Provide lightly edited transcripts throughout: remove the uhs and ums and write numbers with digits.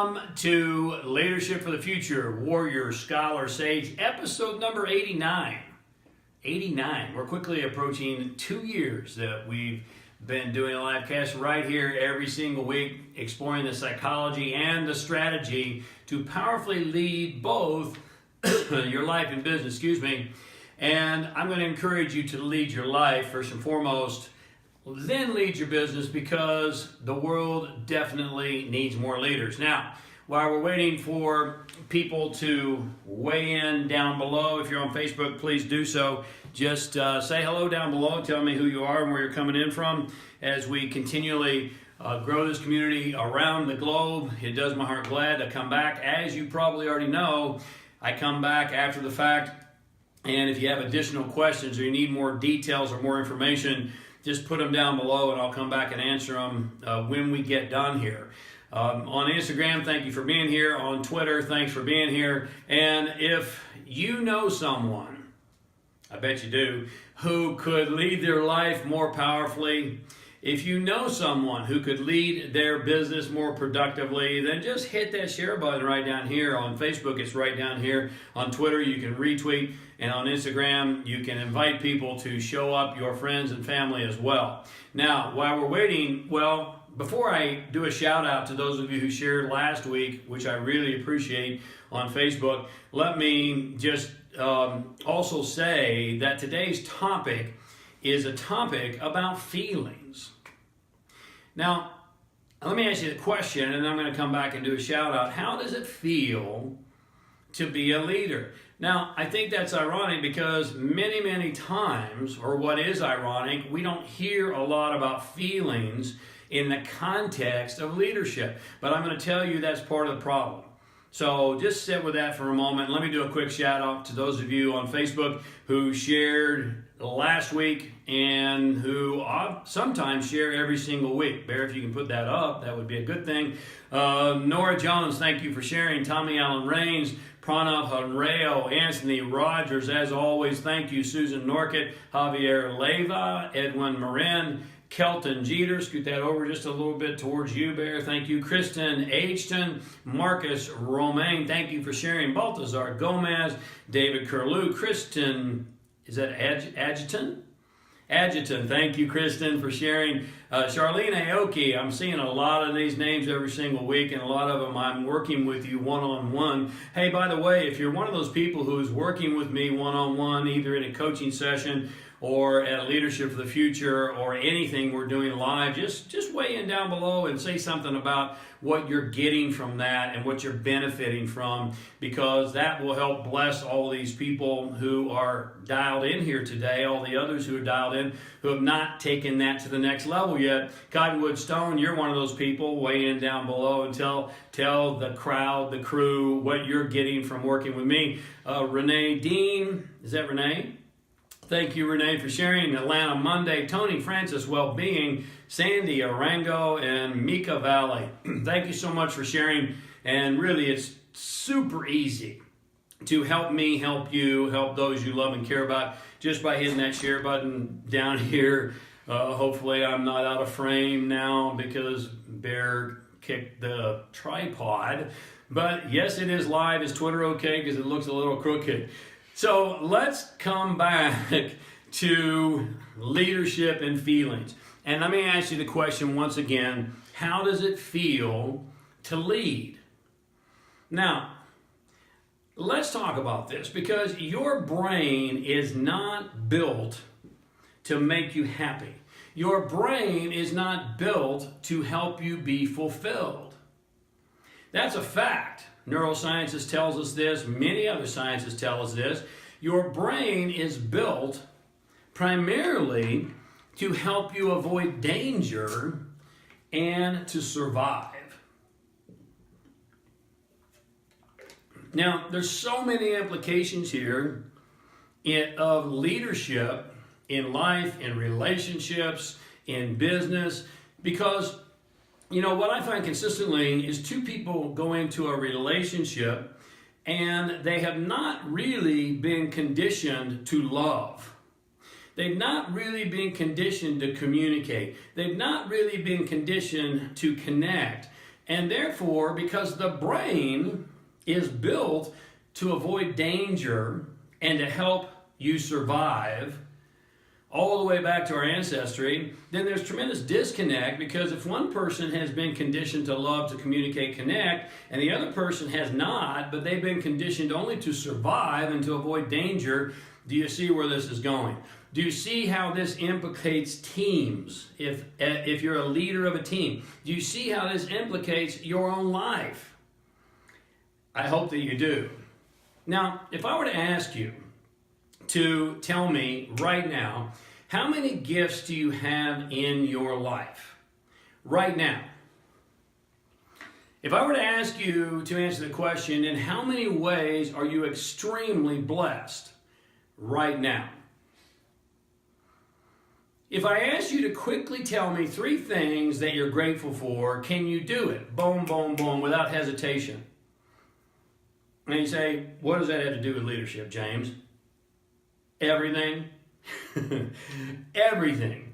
Welcome to Leadership for the Future, Warrior, Scholar, Sage, episode number 89. 89. We're quickly approaching 2 years that we've been doing a live cast right here every single week, exploring the psychology and the strategy to powerfully lead both your life and business, and I'm going to encourage you to lead your life first and foremost, then lead your business, because the world definitely needs more leaders. Now, while we're waiting for people to weigh in down below, if you're on Facebook, please do so. Just say hello down below, tell me who you are and where you're coming in from as we continually grow this community around the globe. It does my heart glad to come back. As you probably already know, I come back after the fact, and if you have additional questions or you need more details or more information, just put them down below and I'll come back and answer them when we get done here. On Instagram, thank you for being here. On Twitter, thanks for being here. And if you know someone, I bet you do, who could lead their life more powerfully, if you know someone who could lead their business more productively, then just hit that share button right down here. On Facebook, it's right down here. On Twitter, you can retweet. And on Instagram, you can invite people to show up, your friends and family as well. Now, while we're waiting, before I do a shout out to those of you who shared last week, which I really appreciate on Facebook, let me just also say that today's topic is a topic about feelings. Now, let me ask you the question, and then I'm going to come back and do a shout out. How does it feel to be a leader? Now, I think that's ironic because many times, or what is ironic, we don't hear a lot about feelings in the context of leadership. But I'm going to tell you that's part of the problem. So just sit with that for a moment. Let me do a quick shout out to those of you on Facebook who shared last week and who sometimes share every single week. Bear, if you can put that up, that would be a good thing. Nora Jones, thank you for sharing. Tommy Allen Rains, Pranav Hanreo, Anthony Rogers, as always, thank you. Susan Norkett, Javier Leva, Edwin Marin, Kelton Jeter, scoot that over just a little bit towards you, Bear. Thank you. Kristen Ageton, Marcus Romaine, thank you for sharing. Baltazar Gomez, David Curlew, Kristen, is that Adjutant? Adjutant, thank you, Kristen, for sharing. Charlene Aoki, I'm seeing a lot of these names every single week, and a lot of them I'm working with you one-on-one. Hey, by the way, if you're one of those people who's working with me one-on-one, either in a coaching session or at Leadership for the Future or anything we're doing live, just weigh in down below and say something about what you're getting from that and what you're benefiting from, because that will help bless all these people who are dialed in here today, all the others who are dialed in who have not taken that to the next level yet. Cottonwood Stone, you're one of those people. Weigh in down below and tell the crowd, the crew, what you're getting from working with me. Renee Dean, is that Renee? Thank you, Renee, for sharing. Atlanta Monday, Tony Francis, Wellbeing, Sandy Arango, and Mika Valley. Thank you so much for sharing. And really, it's super easy to help me, help you, help those you love and care about just by hitting that share button down here. Hopefully, I'm not out of frame now because Bear kicked the tripod. But yes, it is live. Is Twitter okay? Because it looks a little crooked. So let's come back to leadership and feelings. And let me ask you the question once again, how does it feel to lead? Now, let's talk about this, because your brain is not built to make you happy. Your brain is not built to help you be fulfilled. That's a fact. Neurosciences tells us this. Many other sciences tell us this. Your brain is built primarily to help you avoid danger and to survive. Now, there's so many applications here of leadership in life, in relationships, in business, because what I find consistently is two people go into a relationship and they have not really been conditioned to love. They've not really been conditioned to communicate. They've not really been conditioned to connect. And therefore, because the brain is built to avoid danger and to help you survive, all the way back to our ancestry, then there's tremendous disconnect, because if one person has been conditioned to love, to communicate, connect, and the other person has not, but they've been conditioned only to survive and to avoid danger, do you see where this is going? Do you see how this implicates teams? If you're a leader of a team, do you see how this implicates your own life? I hope that you do. Now, if I were to ask you to tell me right now, how many gifts do you have in your life right now? If I were to ask you to answer the question, in how many ways are you extremely blessed right now? If I ask you to quickly tell me 3 things that you're grateful for, can you do it? Boom, boom, boom, without hesitation. And you say, what does that have to do with leadership, James? Everything. Everything.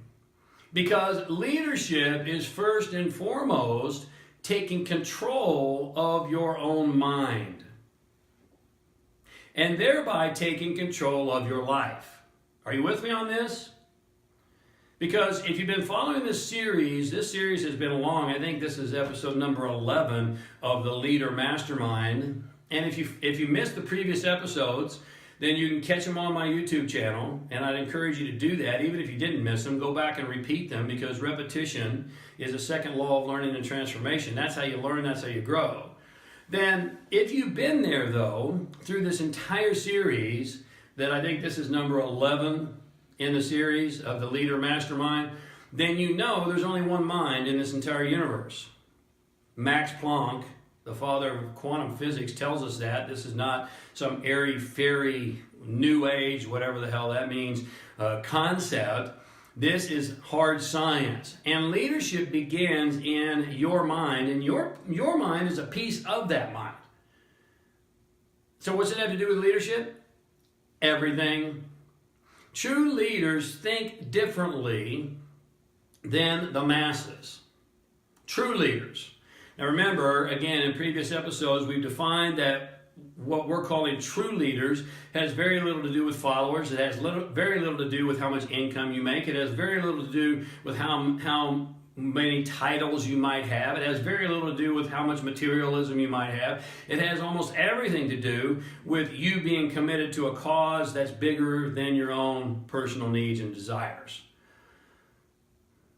Because leadership is first and foremost taking control of your own mind, and thereby taking control of your life. Are you with me on this? Because if you've been following this series has been long. I think this is episode number 11 of the Leader Mastermind. And if you missed the previous episodes, then you can catch them on my YouTube channel, and I'd encourage you to do that. Even if you didn't miss them, go back and repeat them, because repetition is the second law of learning and transformation. That's how you learn, that's how you grow. Then, if you've been there, though, through this entire series, that I think this is number 11 in the series of the Leader Mastermind, then you know there's only one mind in this entire universe. Max Planck, the father of quantum physics, tells us that. This is not some airy-fairy, new age, whatever the hell that means, concept. This is hard science. And leadership begins in your mind, and your mind is a piece of that mind. So what's it have to do with leadership? Everything. True leaders think differently than the masses. True leaders. Now remember, again, in previous episodes, we've defined that what we're calling true leaders has very little to do with followers. It has very little to do with how much income you make. It has very little to do with how many titles you might have. It has very little to do with how much materialism you might have. It has almost everything to do with you being committed to a cause that's bigger than your own personal needs and desires.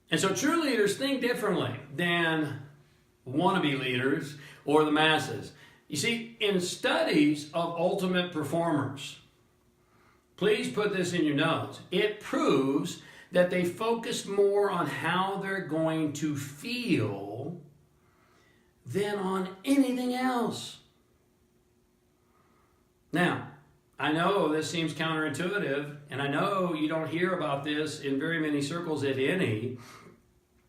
And so true leaders think differently than wannabe leaders or the masses. You see, in studies of ultimate performers, please put this in your notes, it proves that they focus more on how they're going to feel than on anything else. Now, I know this seems counterintuitive, and I know you don't hear about this in very many circles, if any,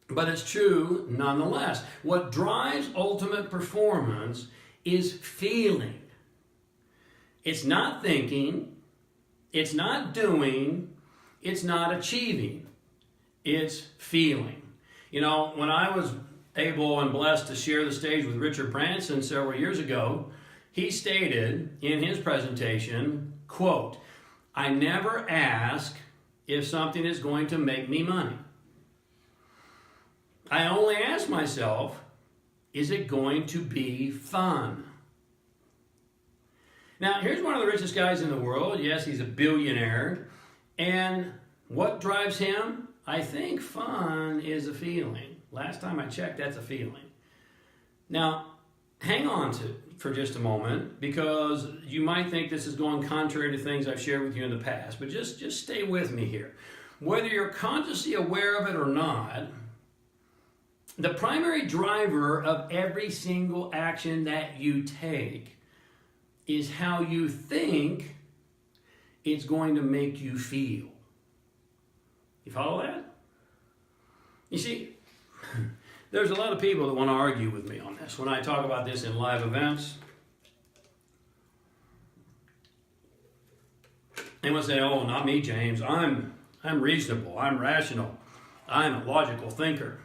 but it's true nonetheless. What drives ultimate performance is feeling. It's not thinking, it's not doing, it's not achieving, it's feeling. You know, when I was able and blessed to share the stage with Richard Branson several years ago, he stated in his presentation, quote, "I never ask if something is going to make me money. I only ask myself, is it going to be fun?" Now, here's one of the richest guys in the world. Yes, he's a billionaire. And what drives him? I think fun is a feeling. Last time I checked, that's a feeling. Now, hang on for just a moment, because you might think this is going contrary to things I've shared with you in the past, but just stay with me here. Whether you're consciously aware of it or not, the primary driver of every single action that you take is how you think it's going to make you feel. You follow that? You see, there's a lot of people that want to argue with me on this. When I talk about this in live events, they will say, "Oh, not me, James. I'm reasonable. I'm rational. I'm a logical thinker."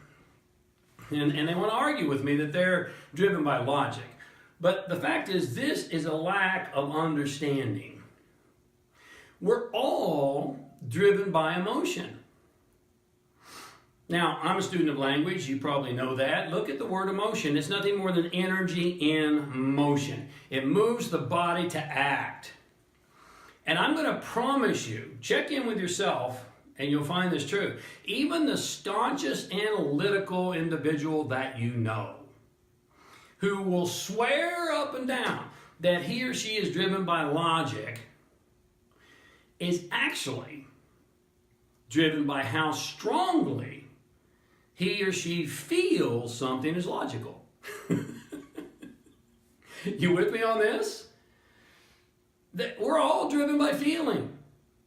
And they want to argue with me that they're driven by logic. But the fact is, this is a lack of understanding. We're all driven by emotion. Now, I'm a student of language. You probably know that. Look at the word emotion. It's nothing more than energy in motion. It moves the body to act. And I'm going to promise you, check in with yourself, and you'll find this true. Even the staunchest analytical individual that you know, who will swear up and down that he or she is driven by logic, is actually driven by how strongly he or she feels something is logical. You with me on this? That we're all driven by feeling.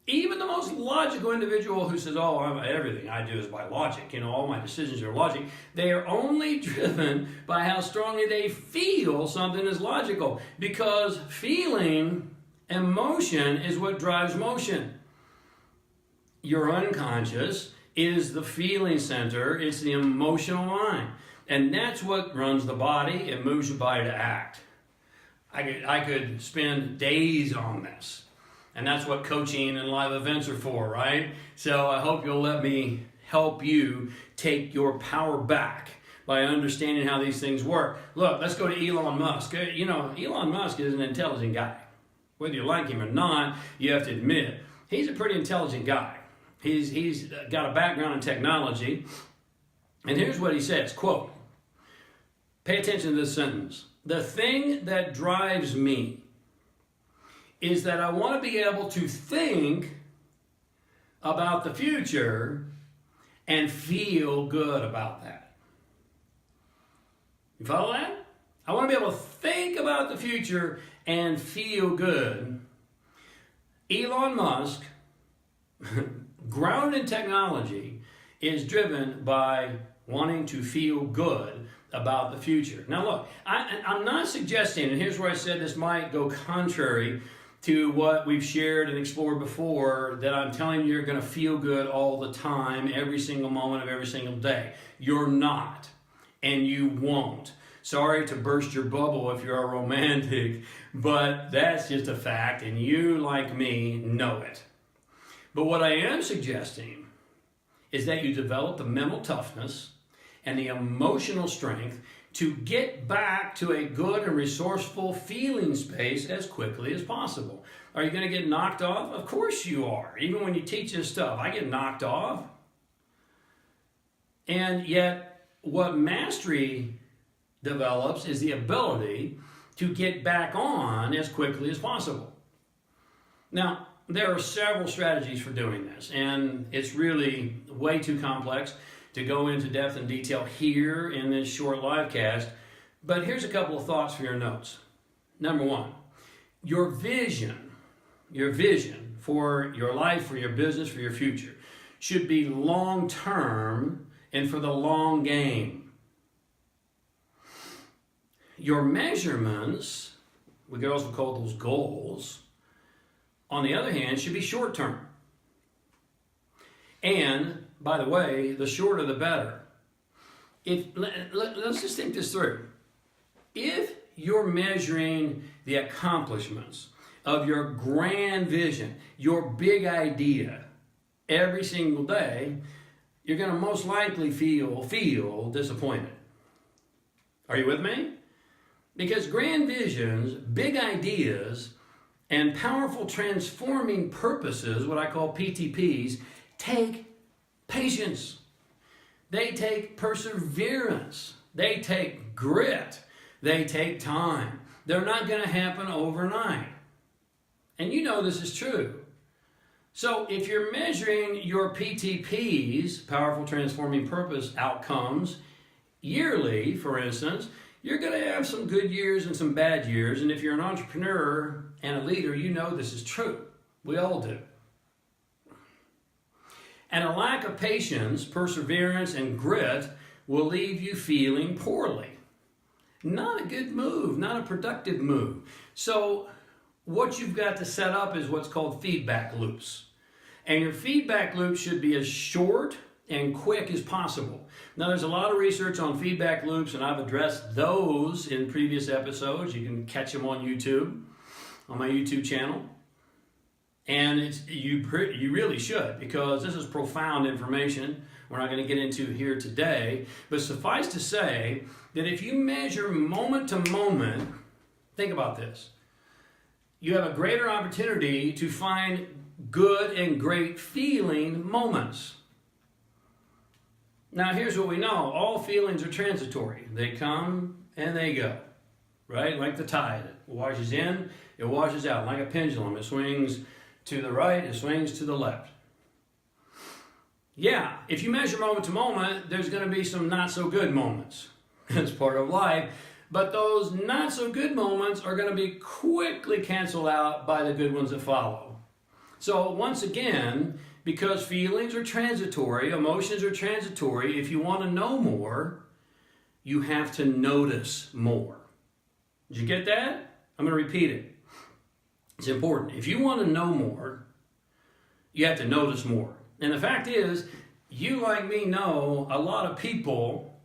Even the most logical individual who says, oh, everything I do is by logic, all my decisions are logic, they are only driven by how strongly they feel something is logical. Because feeling, emotion, is what drives motion. Your unconscious is the feeling center, it's the emotional line. And that's what runs the body, it moves your body to act. I could spend days on this. And that's what coaching and live events are for, right? So I hope you'll let me help you take your power back by understanding how these things work. Look, let's go to Elon Musk. Elon Musk is an intelligent guy. Whether you like him or not, you have to admit, he's a pretty intelligent guy. He's got a background in technology. And here's what he says, quote, pay attention to this sentence. The thing that drives me is that I want to be able to think about the future and feel good about that. You follow that? I want to be able to think about the future and feel good. Elon Musk, grounded in technology, is driven by wanting to feel good about the future. Now look, I'm not suggesting, and here's where I said this might go contrary to what we've shared and explored before, that I'm telling you you're going to feel good all the time, every single moment of every single day. You're not, and you won't. Sorry to burst your bubble if you're a romantic, but that's just a fact, and you, like me, know it. But what I am suggesting is that you develop the mental toughness and the emotional strength to get back to a good and resourceful feeling space as quickly as possible. Are you going to get knocked off? Of course you are. Even when you teach this stuff, I get knocked off. And yet, what mastery develops is the ability to get back on as quickly as possible. Now, there are several strategies for doing this, and it's really way too complex to go into depth and detail here in this short live cast, but here's a couple of thoughts for your notes. Number one, your vision for your life, for your business, for your future should be long-term and for the long game. Your measurements, we could also call those goals, on the other hand, should be short-term. And, by the way, the shorter the better. Let's just think this through. If you're measuring the accomplishments of your grand vision, your big idea, every single day, you're going to most likely feel disappointed. Are you with me? Because grand visions, big ideas, and powerful transforming purposes, what I call PTPs, take patience. They take perseverance. They take grit. They take time. They're not going to happen overnight. And you know this is true. So if you're measuring your PTPs, powerful transforming purpose outcomes, yearly, for instance, you're going to have some good years and some bad years. And if you're an entrepreneur and a leader, you know this is true. We all do. And a lack of patience, perseverance, and grit will leave you feeling poorly. Not a good move, not a productive move. So what you've got to set up is what's called feedback loops. And your feedback loop should be as short and quick as possible. Now, there's a lot of research on feedback loops, and I've addressed those in previous episodes. You can catch them on YouTube, on my YouTube channel. And you really should, because this is profound information we're not going to get into here today. But suffice to say that if you measure moment to moment, think about this. You have a greater opportunity to find good and great feeling moments. Now, here's what we know. All feelings are transitory. They come and they go, right? Like the tide. It washes in, it washes out. Like a pendulum. It swings to the right, it swings to the left. Yeah, if you measure moment to moment, there's going to be some not so good moments. It's part of life. But those not so good moments are going to be quickly canceled out by the good ones that follow. So once again, because feelings are transitory, emotions are transitory, if you want to know more, you have to notice more. Did you get that? I'm going to repeat it. It's important. If you want to know more, you have to notice more. And the fact is, you like me know a lot of people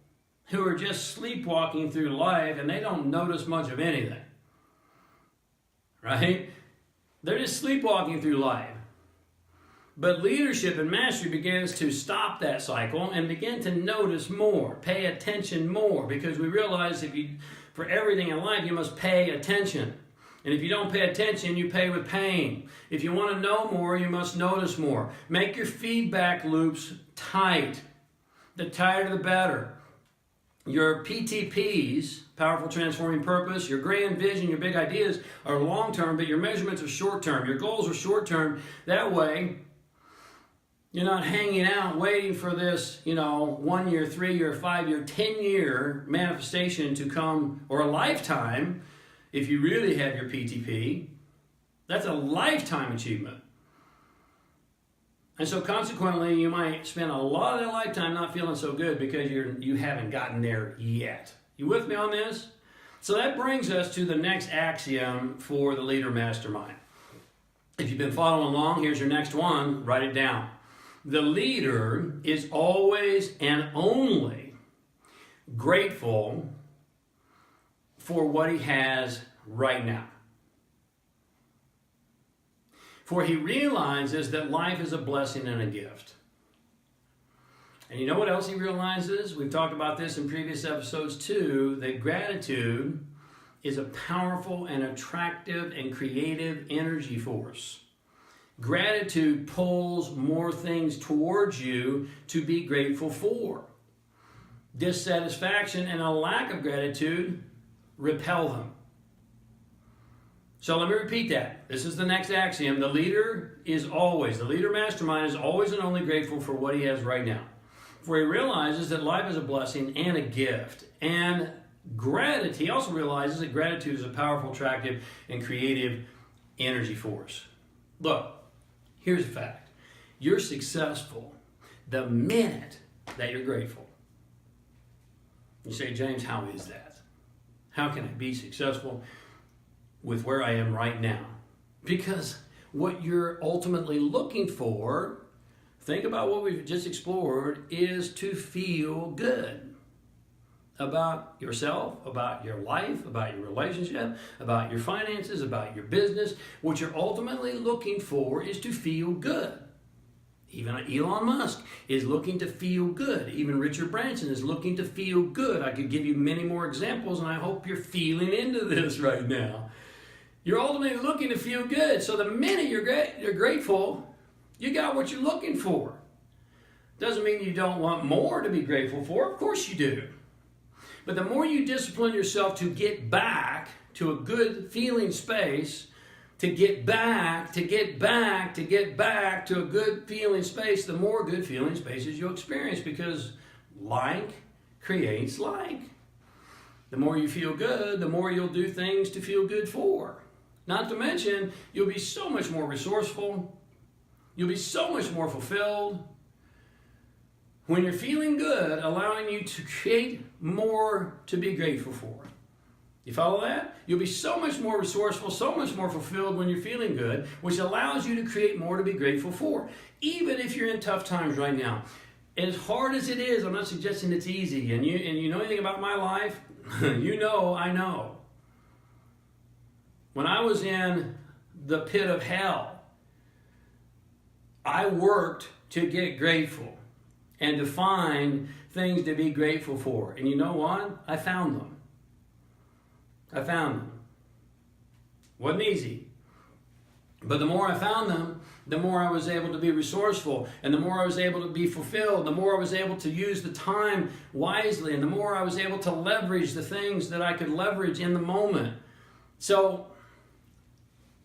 who are just sleepwalking through life and they don't notice much of anything. Right? They're just sleepwalking through life. But leadership and mastery begins to stop that cycle and begin to notice more, pay attention more, because we realize for everything in life you must pay attention. And if you don't pay attention, you pay with pain. If you want to know more, you must notice more. Make your feedback loops tight. The tighter, the better. Your PTPs, powerful transforming purpose, your grand vision, your big ideas are long-term, but your measurements are short-term. Your goals are short-term. That way, you're not hanging out waiting for this, 1 year, 3 year, 5 year, 10-year manifestation to come, or a lifetime. If you really have your PTP, that's a lifetime achievement. And so consequently, you might spend a lot of that lifetime not feeling so good because you haven't gotten there yet. You with me on this? So that brings us to the next axiom for the leader mastermind. If you've been following along, here's your next one. Write it down. The leader is always and only grateful for what he has right now. For he realizes that life is a blessing and a gift. And you know what else he realizes? We've talked about this in previous episodes too, that gratitude is a powerful and attractive and creative energy force. Gratitude pulls more things towards you to be grateful for. Dissatisfaction and a lack of gratitude repel them. So let me repeat that. This is the next axiom. The leader mastermind is always and only grateful for what he has right now. For he realizes that life is a blessing and a gift. And gratitude, he also realizes that gratitude is a powerful, attractive, and creative energy force. Look, here's a fact. You're successful the minute that you're grateful. You say, James, how is that? How can I be successful with where I am right now? Because what you're ultimately looking for, think about what we've just explored, is to feel good about yourself, about your life, about your relationship, about your finances, about your business. What you're ultimately looking for is to feel good. Even Elon Musk is looking to feel good. Even Richard Branson is looking to feel good. I could give you many more examples, and I hope you're feeling into this right now. You're ultimately looking to feel good. So the minute you're grateful, you got what you're looking for. Doesn't mean you don't want more to be grateful for. Of course you do. But the more you discipline yourself to get back to a good feeling space, to get back to a good feeling space, the more good feeling spaces you'll experience, because like creates like. The more you feel good, the more you'll do things to feel good for. Not to mention, you'll be so much more resourceful. You'll be so much more fulfilled. When you're feeling good, allowing you to create more to be grateful for. You follow that? You'll be so much more resourceful, so much more fulfilled when you're feeling good, which allows you to create more to be grateful for. Even if you're in tough times right now, as hard as it is, I'm not suggesting it's easy. And you know anything about my life? You know I know. When I was in the pit of hell, I worked to get grateful and to find things to be grateful for. And you know what? I found them. I found them. Wasn't easy. But the more I found them, the more I was able to be resourceful, and the more I was able to be fulfilled, the more I was able to use the time wisely, and the more I was able to leverage the things that I could leverage in the moment. So,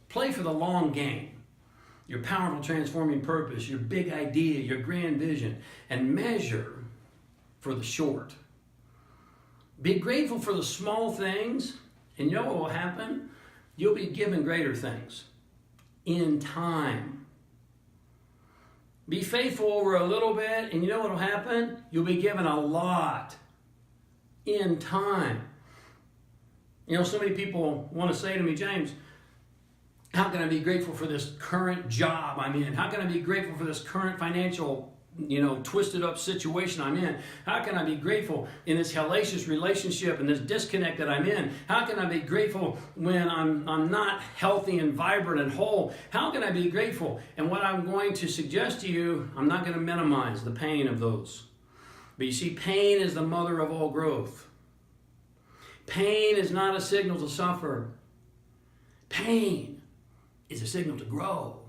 play for the long game, your powerful transforming purpose, your big idea, your grand vision, and measure for the short. Be grateful for the small things, and you know what will happen? You'll be given greater things in time. Be faithful over a little bit, and you know what will happen? You'll be given a lot in time. You know, so many people want to say to me, James, how can I be grateful for this current job I'm in? How can I be grateful for this current financial, twisted up situation I'm in? How can I be grateful in this hellacious relationship and this disconnect that I'm in? How can I be grateful when I'm not healthy and vibrant and whole? How can I be grateful? And what I'm going to suggest to you, I'm not going to minimize the pain of those. But you see, pain is the mother of all growth. Pain is not a signal to suffer. Pain is a signal to grow.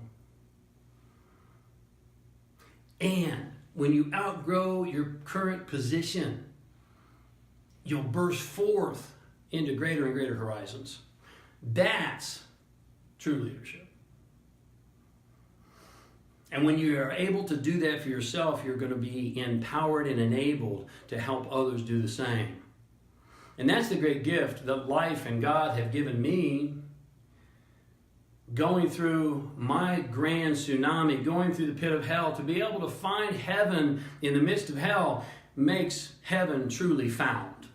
And when you outgrow your current position, you'll burst forth into greater and greater horizons. That's true leadership. And when you are able to do that for yourself, you're going to be empowered and enabled to help others do the same. And that's the great gift that life and God have given me. Going through my grand tsunami, going through the pit of hell, to be able to find heaven in the midst of hell makes heaven truly found.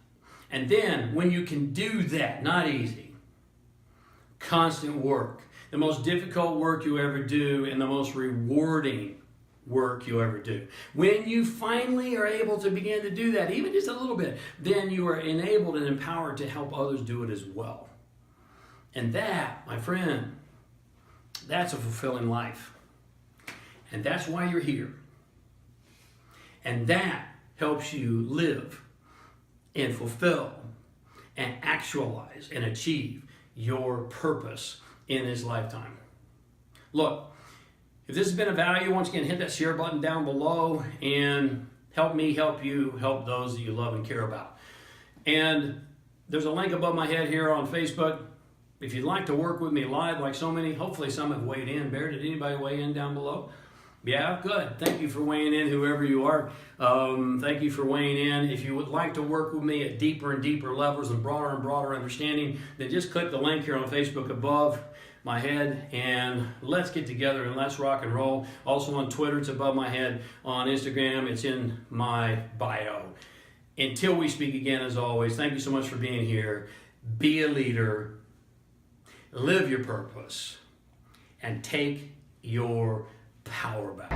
And then when you can do that, not easy, constant work, the most difficult work you ever do and the most rewarding work you ever do. When you finally are able to begin to do that, even just a little bit, then you are enabled and empowered to help others do it as well. And that, my friend, that's a fulfilling life. And that's why you're here. And that helps you live and fulfill and actualize and achieve your purpose in this lifetime. Look, if this has been of value, once again, hit that share button down below and help me help you, help those that you love and care about. And there's a link above my head here on Facebook. If you'd like to work with me live like so many, hopefully some have weighed in. Bear, did anybody weigh in down below? Yeah, good. Thank you for weighing in, whoever you are. Thank you for weighing in. If you would like to work with me at deeper and deeper levels and broader understanding, then just click the link here on Facebook above my head and let's get together and let's rock and roll. Also on Twitter, it's above my head. On Instagram, it's in my bio. Until we speak again, as always, thank you so much for being here. Be a leader. Live your purpose and take your power back.